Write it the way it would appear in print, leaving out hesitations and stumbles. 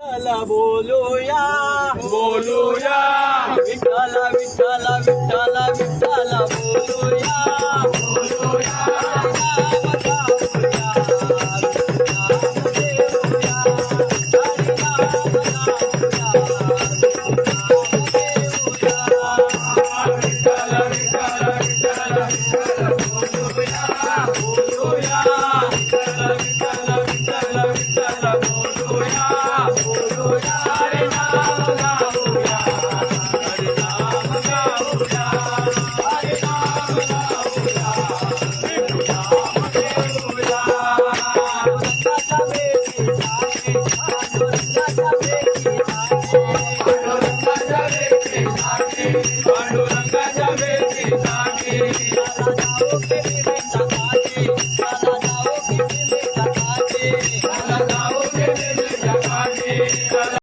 चला बोलूया बोलूया विठ्ठल विठ्ठल विठ्ठल विठ्ठल बोलूया बोलूया नाम गाऊया नाम देऊया हरी नाम गाऊया नाम देऊया विठ्ठल विठ्ठल विठ्ठल विठ्ठल बोलूया बोलूया विठ्ठल विठ्ठल विठ्ठल विठ्ठल बोलूया हरे नाम गाऊया हरे नाम गाऊया हरे नाम गाऊया विठू नाम देऊया पांडुरंगाच्या भेटी जाणे पांडुरंगाच्या भेटी जाणे पांडुरंगाच्या भेटी जाणे पांडुरंगाच्या भेटी जाणे मला जाओ के बेटा काटे मला जाओ के बेटा काटे मला जाओ के बेटा काटे